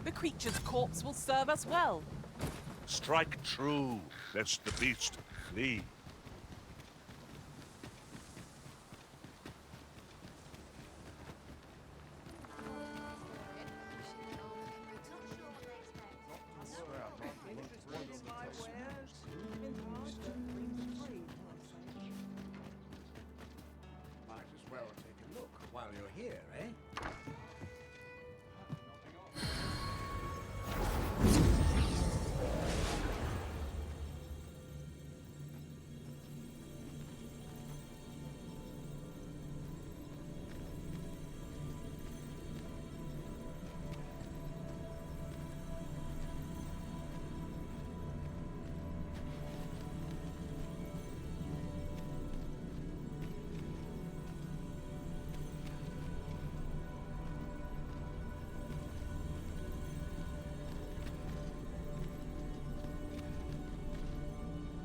The creature's corpse will serve us well. Strike true, lest the beast flee. Might as well take a look while you're here, eh?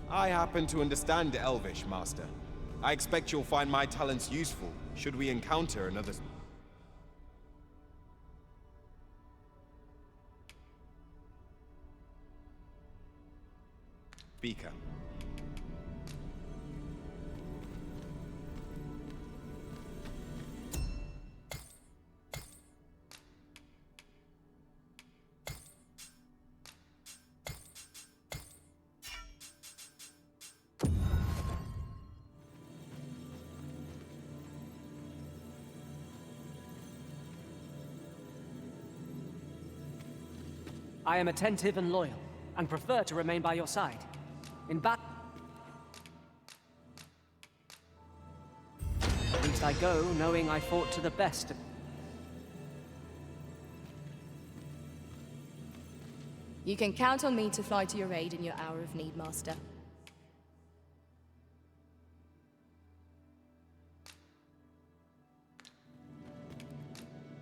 I happen to understand Elvish, Master. I expect you'll find my talents useful, should we encounter another... speaker. I am attentive and loyal, and prefer to remain by your side. In battle, at least I go knowing I fought to the best. You can count on me to fly to your aid in your hour of need, Master.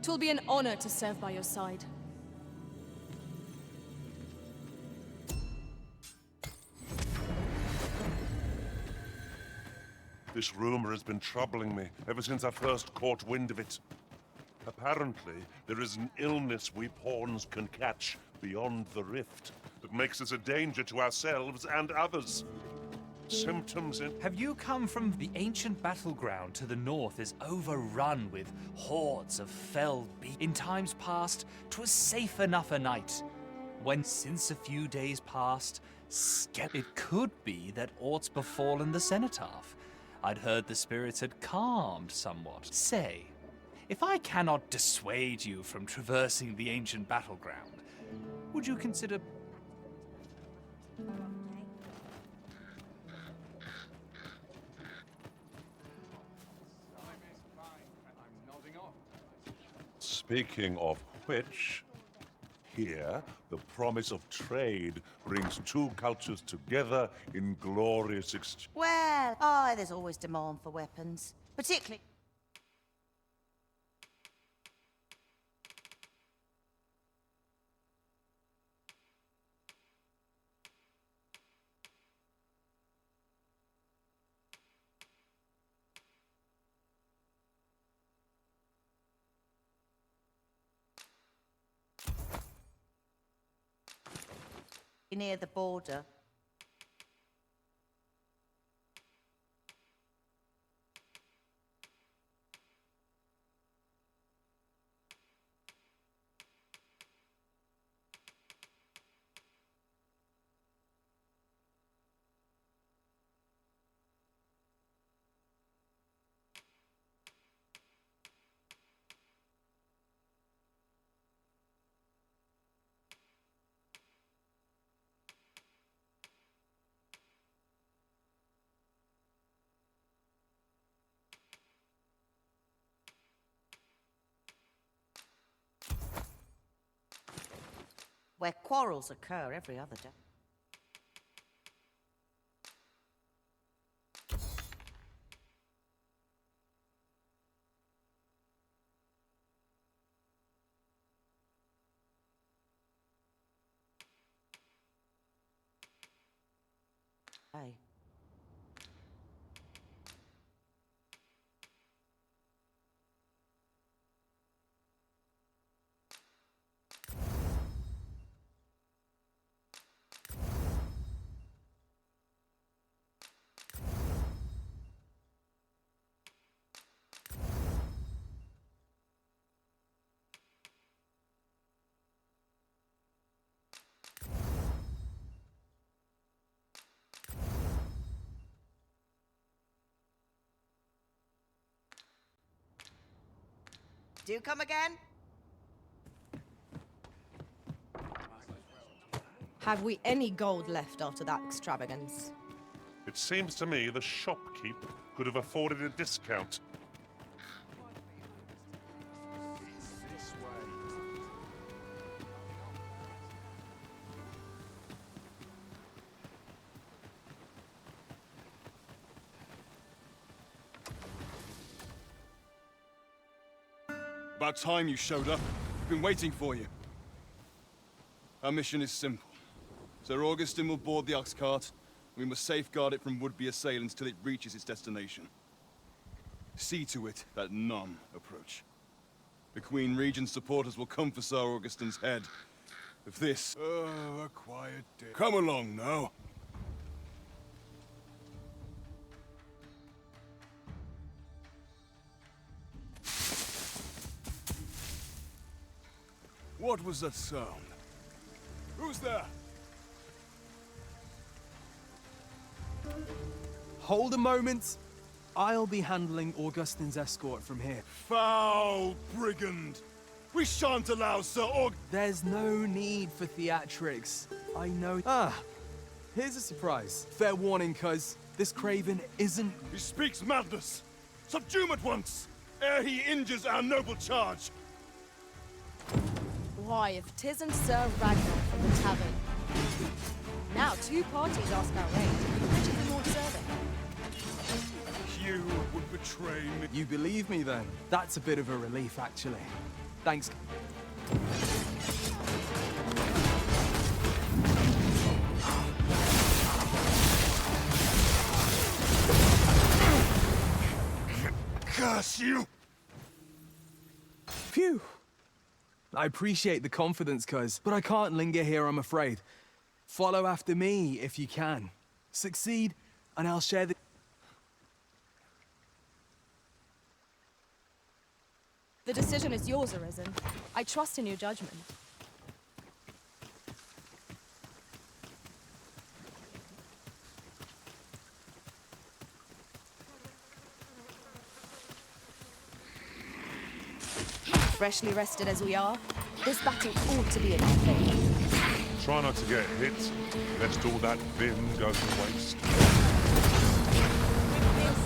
'Twill be an honor to serve by your side. This rumor has been troubling me ever since I first caught wind of it. Apparently, there is an illness we pawns can catch beyond the rift that makes us a danger to ourselves and others. Symptoms in... Have you come from the ancient battleground to the north is overrun with hordes of felled beasts? In times past, 'twas safe enough a night. When since a few days past, it could be that aught's befallen the cenotaph. I'd heard the spirits had calmed somewhat. Say, if I cannot dissuade you from traversing the ancient battleground, would you consider... Speaking of which, here, the promise of trade brings two cultures together in glorious exchange. Well, there's always demand for weapons. Particularly... near the border. Where quarrels occur every other day. Hey. Do come again? Have we any gold left after that extravagance? It seems to me the shopkeep could have afforded a discount. About time you showed up. We've been waiting for you. Our mission is simple. Sir Augustin will board the ox cart. We must safeguard it from would-be assailants till it reaches its destination. See to it that none approach. The Queen Regent's supporters will come for Sir Augustin's head. If this... a quiet day. Come along now. What was that sound? Who's there? Hold a moment. I'll be handling Augustin's escort from here. Foul brigand! We shan't allow Sir Aug... There's no need for theatrics. I know... Ah, here's a surprise. Fair warning, cuz this craven isn't... He speaks madness! Subdue him at once, ere he injures our noble charge! Why, if 'tisn't Sir Ragnar from the tavern. Now 2 parties ask our aid. Which is the more deserving? You would betray me. You believe me, then? That's a bit of a relief, actually. Thanks. Curse you! Phew! I appreciate the confidence, cuz, but I can't linger here, I'm afraid. Follow after me, if you can. Succeed, and I'll share the... The decision is yours, Arisen. I trust in your judgment. Freshly rested as we are, this battle ought to be in our favor. Try not to get hit, lest all that vim go to waste. With this,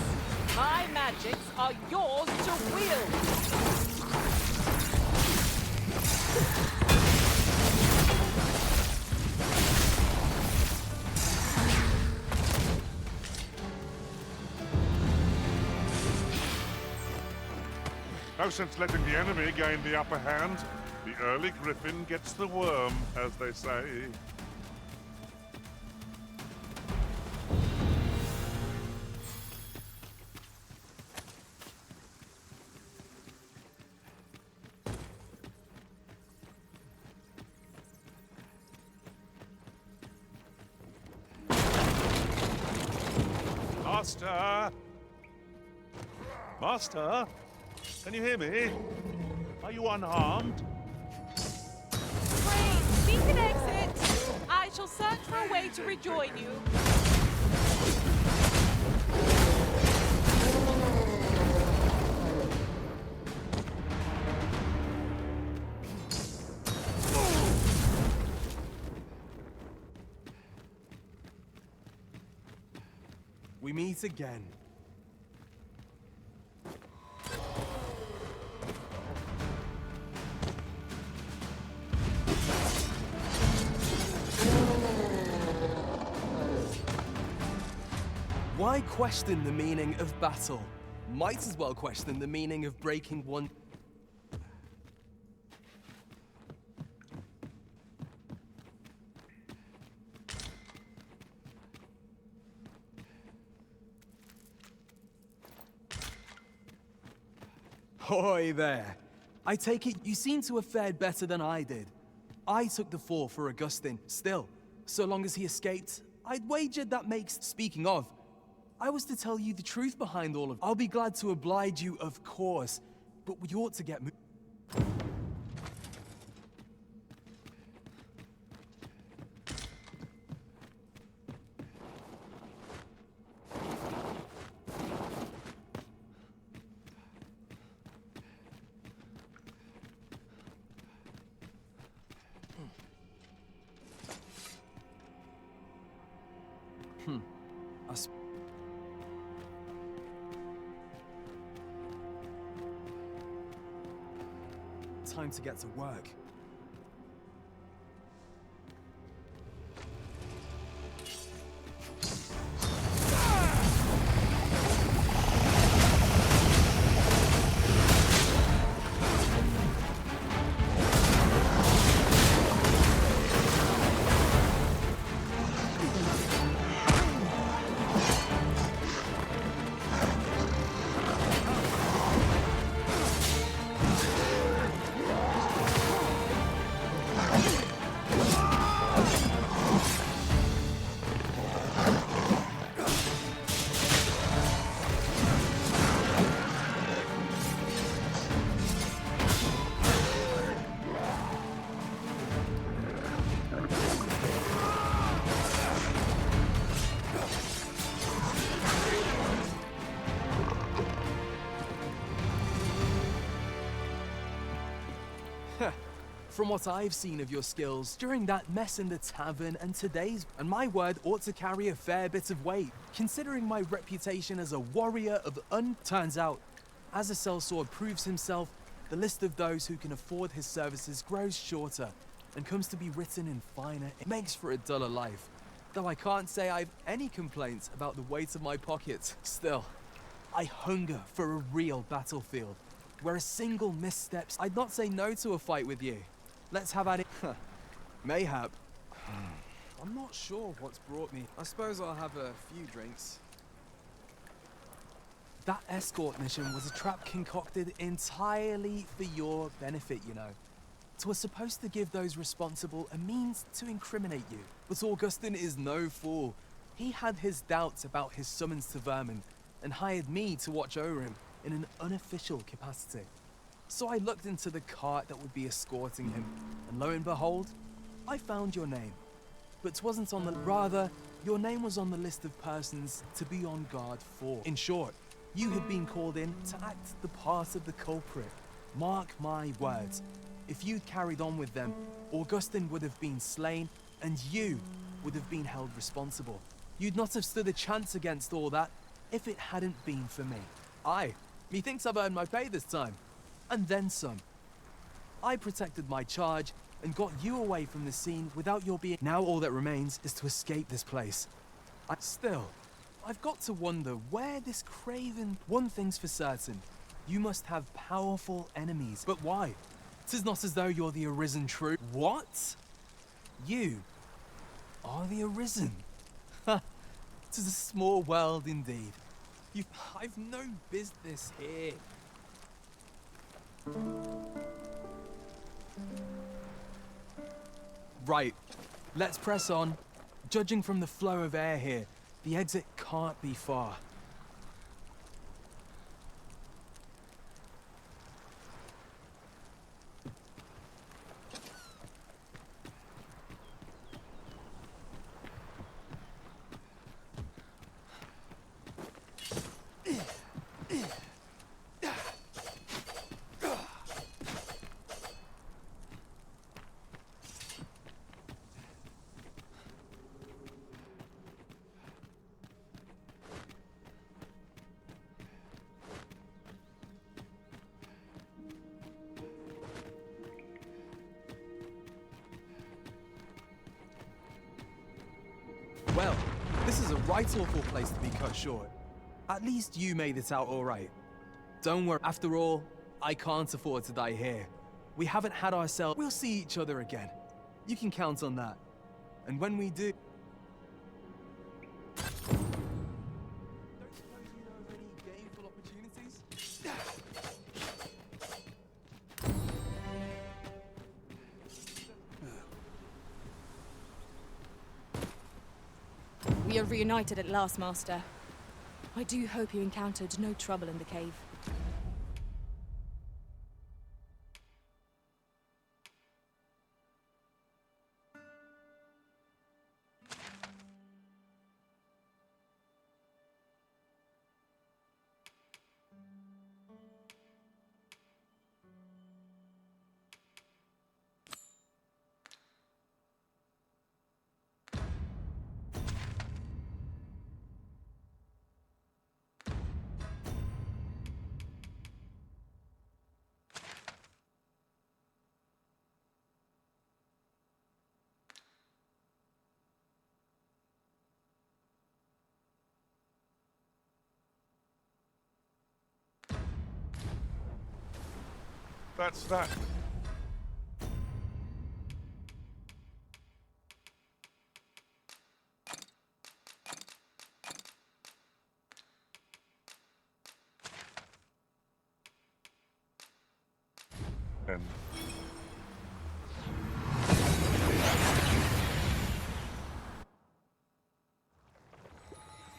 my magics are yours to wield. No sense letting the enemy gain the upper hand. The early griffin gets the worm, as they say. Master! Master? Can you hear me? Are you unharmed? Great, seek an exit. I shall search for a way to rejoin you. We meet again. Why question the meaning of battle? Might as well question the meaning of breaking one... Hoy there. I take it you seem to have fared better than I did. I took the fall for Augustin. Still, so long as he escaped, I'd wagered that makes... Speaking of, I was to tell you the truth behind all of... I'll be glad to oblige you, of course, but we ought to get... time to get to work. From what I've seen of your skills during that mess in the tavern and today's, and my word ought to carry a fair bit of weight, considering my reputation as a warrior of turns out, as a sellsword proves himself, the list of those who can afford his services grows shorter and comes to be written in finer. It makes for a duller life, though I can't say I've any complaints about the weight of my pockets. Still, I hunger for a real battlefield, where a single misstep, I'd not say no to a fight with you. Let's have at it. Mayhap. I'm not sure what's brought me. I suppose I'll have a few drinks. That escort mission was a trap concocted entirely for your benefit, you know. It was supposed to give those responsible a means to incriminate you. But Augustin is no fool. He had his doubts about his summons to Vermin and hired me to watch over him in an unofficial capacity. So I looked into the cart that would be escorting him, and lo and behold, I found your name. But 'twasn't on the... Rather, your name was on the list of persons to be on guard for. In short, you had been called in to act the part of the culprit. Mark my words, if you'd carried on with them, Augustin would have been slain, and you would have been held responsible. You'd not have stood a chance against all that if it hadn't been for me. Aye, methinks I've earned my pay this time. And then some. I protected my charge and got you away from the scene without your being... Now all that remains is to escape this place. Still, I've got to wonder where this craven... One thing's for certain. You must have powerful enemies. But why? 'Tis not as though you're the arisen true... What? You are the arisen. Ha! 'Tis a small world indeed. I've no business here. Right, let's press on. Judging from the flow of air here, the exit can't be far. Well, this is a right awful place to be cut short. At least you made it out all right. Don't worry, after all, I can't afford to die here. We haven't had ourselves... We'll see each other again. You can count on that. And when we do... Don't suppose you know of any gainful opportunities? We are reunited at last, Master. I do hope you encountered no trouble in the cave. That's that. And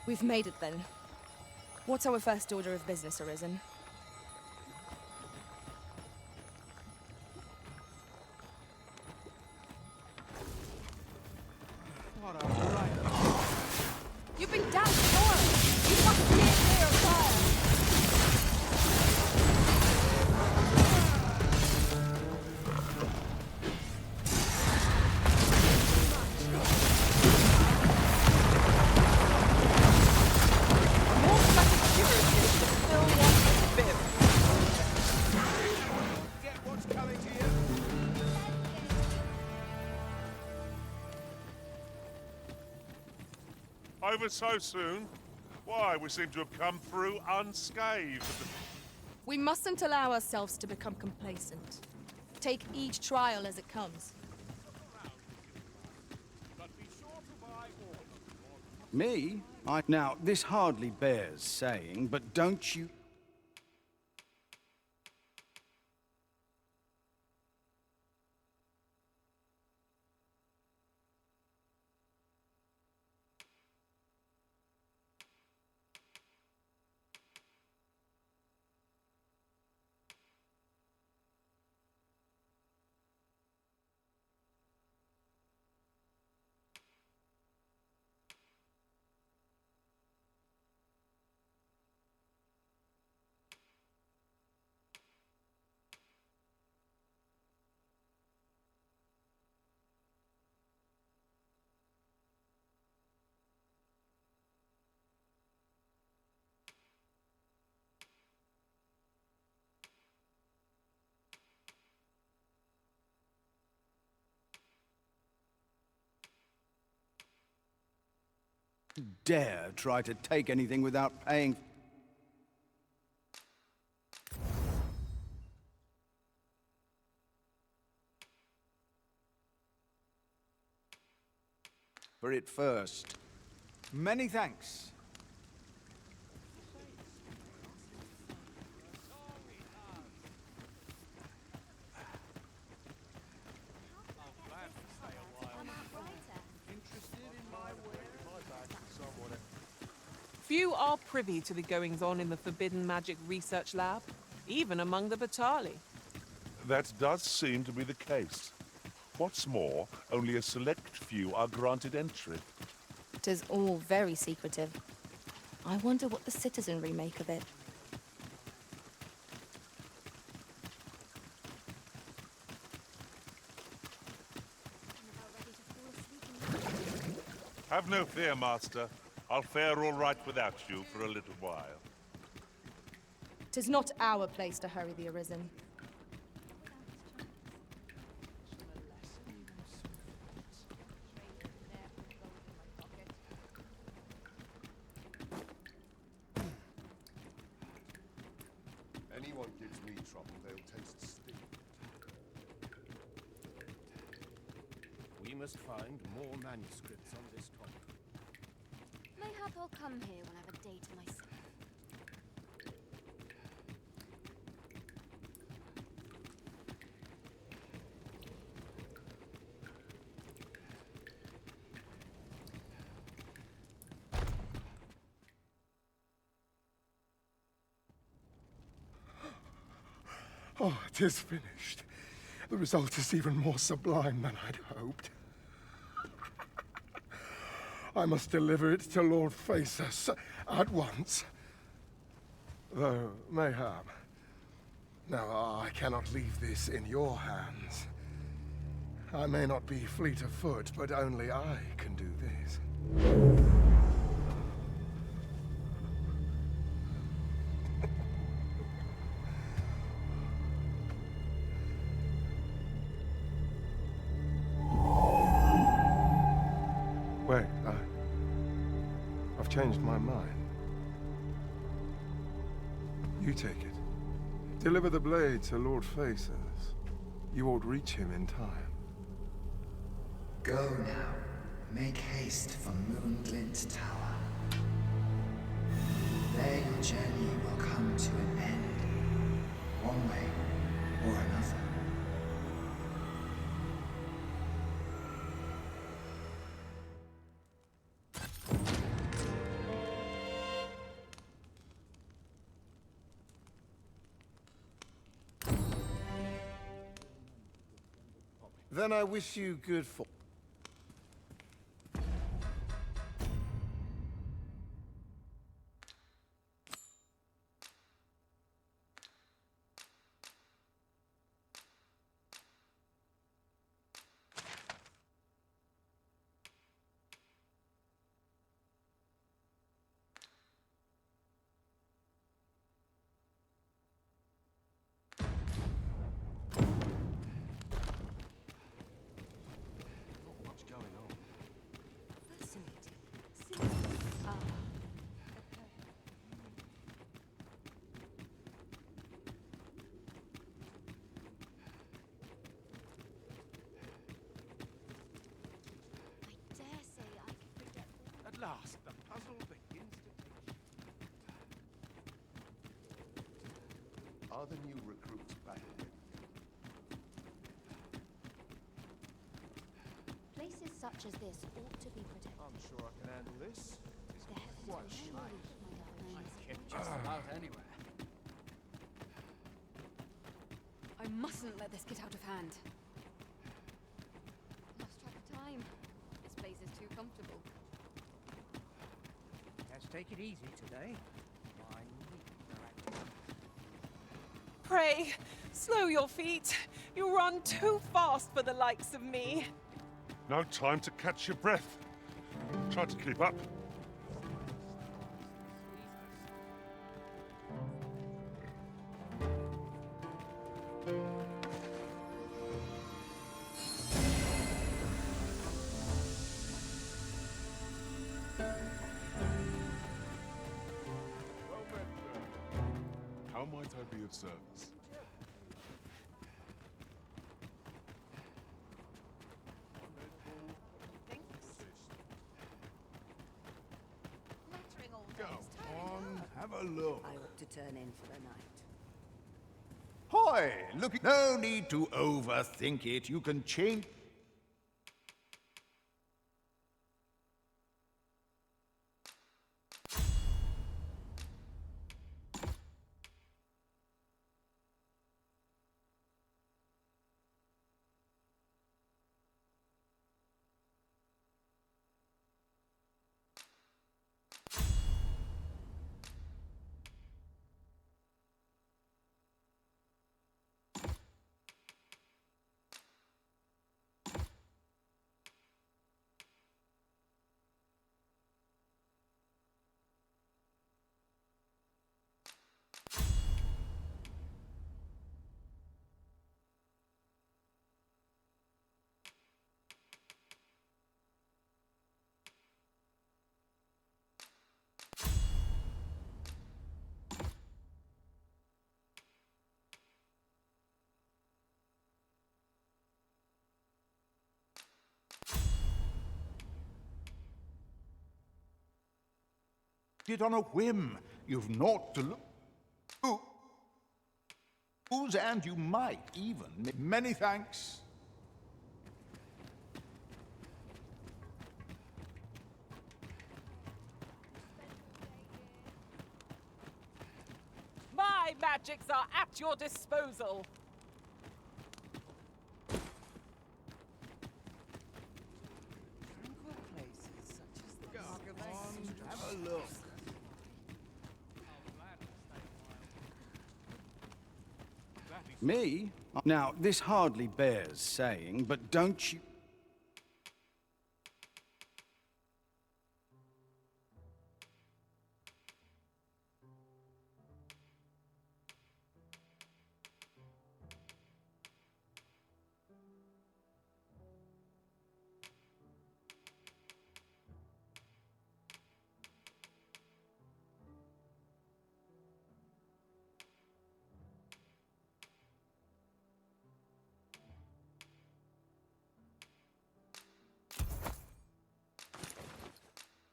We've made it then. What's our first order of business, Arisen? You've been down to oil! You must steer clear of fire! More security still wants a bib. Get what's coming to you. over so soon? Why, we seem to have come through unscathed. We mustn't allow ourselves to become complacent. Take each trial as it comes. Me? Now, this hardly bears saying, but don't you... dare try to take anything without paying... for it first. Many thanks. Few are privy to the goings-on in the Forbidden Magic Research Lab, even among the Batali. That does seem to be the case. What's more, only a select few are granted entry. It is all very secretive. I wonder what the citizenry make of it. Have no fear, Master. I'll fare all right without you for a little while. 'Tis not our place to hurry the Arisen. Anyone gives me trouble, they'll taste stink. We must find more manuscripts on this topic. Mayhap I'll come here when I have a day to myself. Oh, it is finished. The result is even more sublime than I'd hoped. I must deliver it to Lord Phasus at once. Though, mayhap. Now, I cannot leave this in your hands. I may not be fleet of foot, but only I can do this. Wait, I've changed my mind. You take it. Deliver the blade to Lord Faces. You won't reach him in time. Go now. Make haste for Moonglint Tower. There your journey will come to an end, one way or another. Then I wish you good fortune. At last, the puzzle begins to take shape. Are the new recruits back? Places such as this ought to be protected. I'm sure I can handle this. Quite Just about anywhere. I mustn't let this get out of hand. Lost track of time. This place is too comfortable. Let's take it easy today. Pray, slow your feet. You run too fast for the likes of me. No time to catch your breath. Try to keep up. How might I be of service? Go on, have a look. I ought to turn in for the night. Hoy! Look, no need to overthink it. You can change. It on a whim. You've naught to look. Whose and you might even. Many thanks. My magics are at your disposal. Tranquil places such as this. Go on, have a look. Me? Now, this hardly bears saying, but don't you...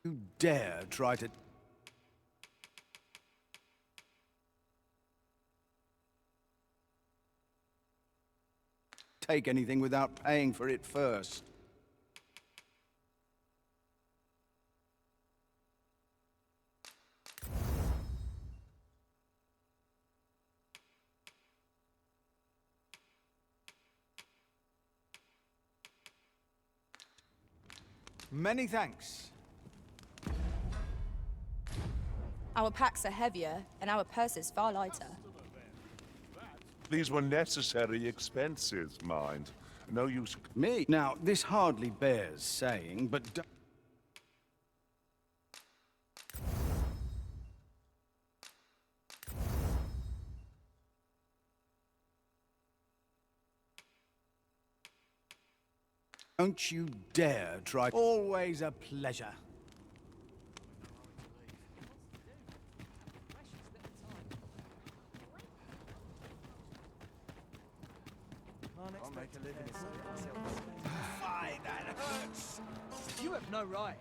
You dare try to... take anything without paying for it first. Many thanks. Our packs are heavier, and our purses far lighter. These were necessary expenses, mind. No use... Me? Now, this hardly bears saying, but... don't you dare try... Always a pleasure. I'll make a living myself. Fie, that hurts! You have no right.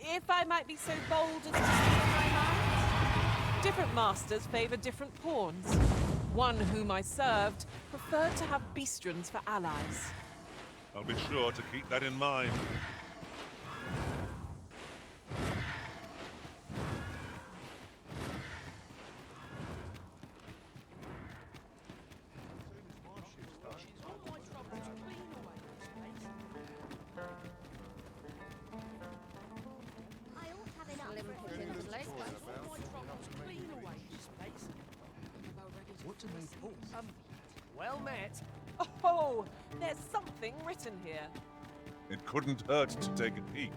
If I might be so bold as to speak my mind, different masters favor different pawns. One whom I served preferred to have beastrons for allies. I'll be sure to keep that in mind. Well met. Oh, there's something written here. It couldn't hurt to take a peek.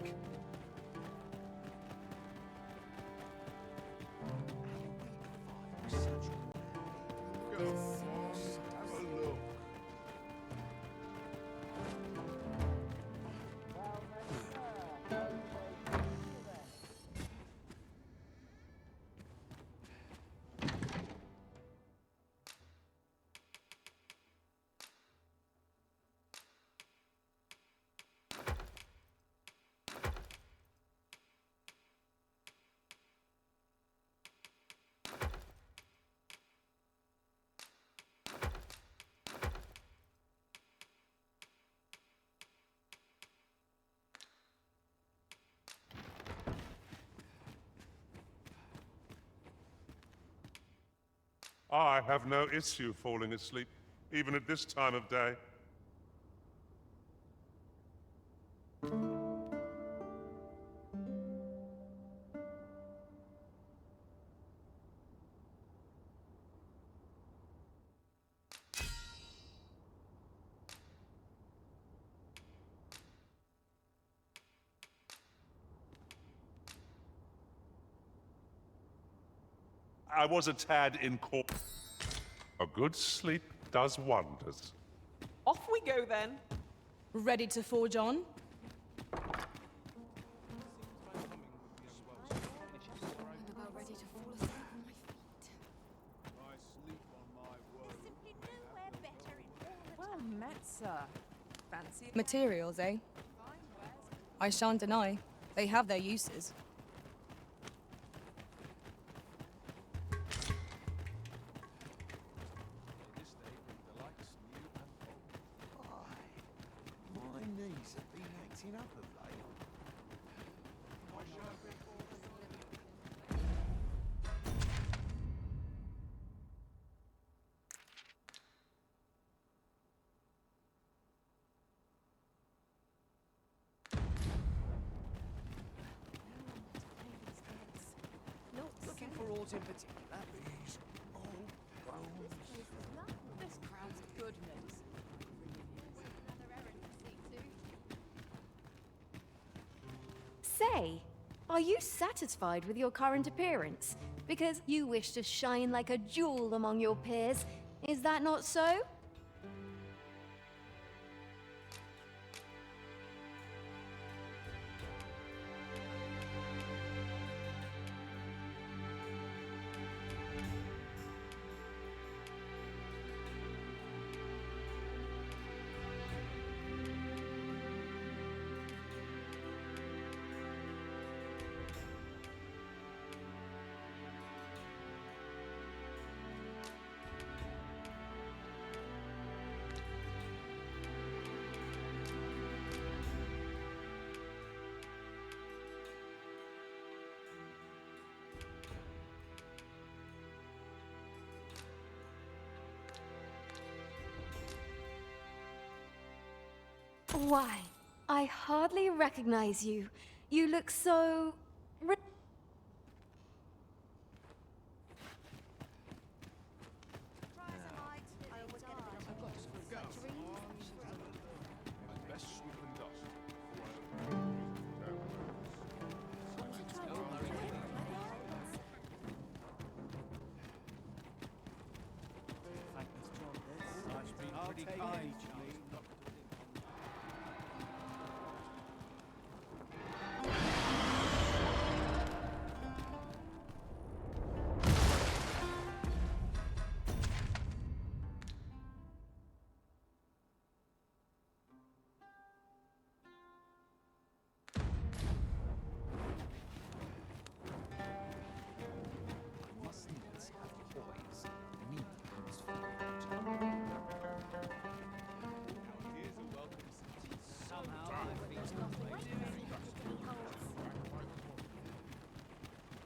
I have no issue falling asleep, even at this time of day. I was a tad incorporated. A good sleep does wonders. Off we go then. Ready to forge on? I'm about ready to fall asleep on my feet. Well met, sir. Fancy Materials, eh? I shan't deny. They have their uses. Looking for aught in particular? These old bones. This crowd's goodness. Say, are you satisfied with your current appearance? Because you wish to shine like a jewel among your peers. Is that not so? Why, I hardly recognize you. You look so...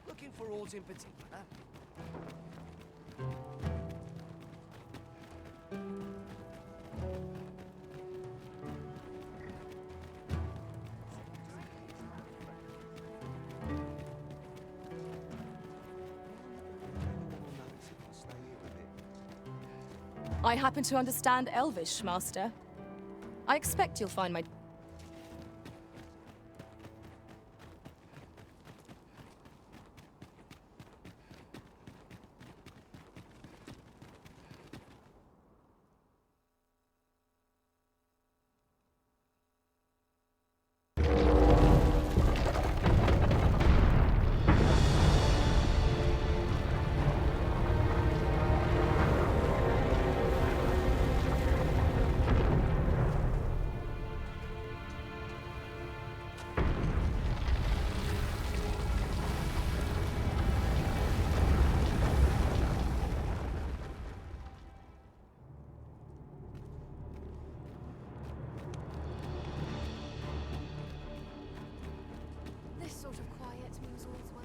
Looking for aught in particular? I happen to understand Elvish, Master. I expect you'll find my... This sort of quiet means all's well.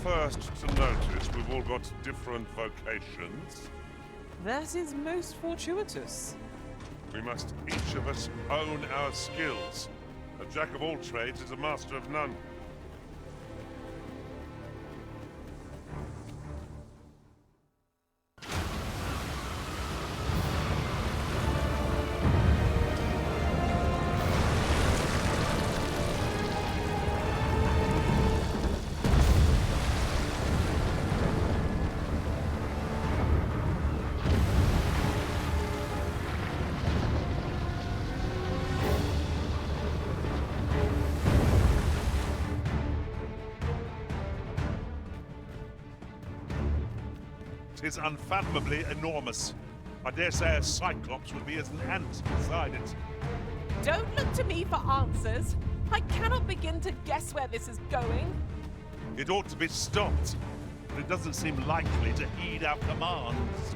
First to notice we've all got different vocations. That is most fortuitous. We must each of us own our skills. A jack of all trades is a master of none. Is unfathomably enormous. I dare say a cyclops would be as an ant beside it. Don't look to me for answers. I cannot begin to guess where this is going. It ought to be stopped, but it doesn't seem likely to heed our commands.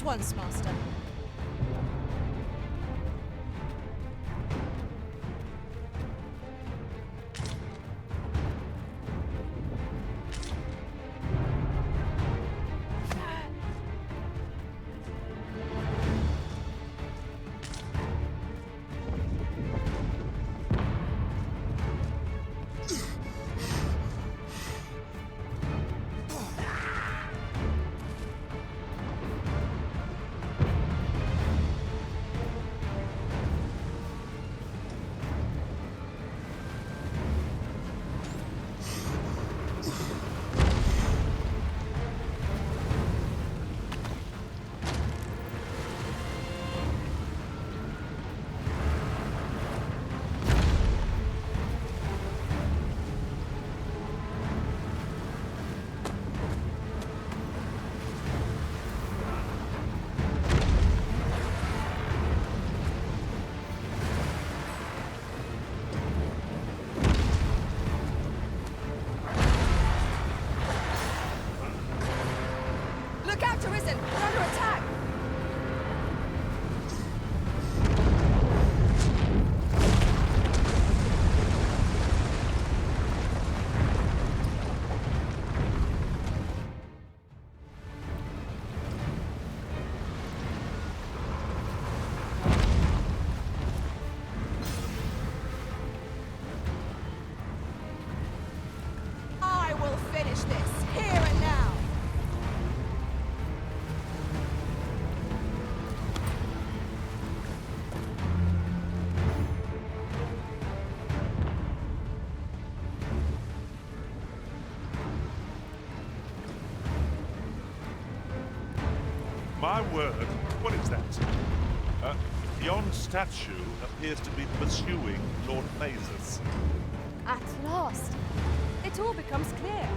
once, Master. My word, what is that? Yon statue appears to be pursuing Lord Phaesus. At last. It all becomes clear.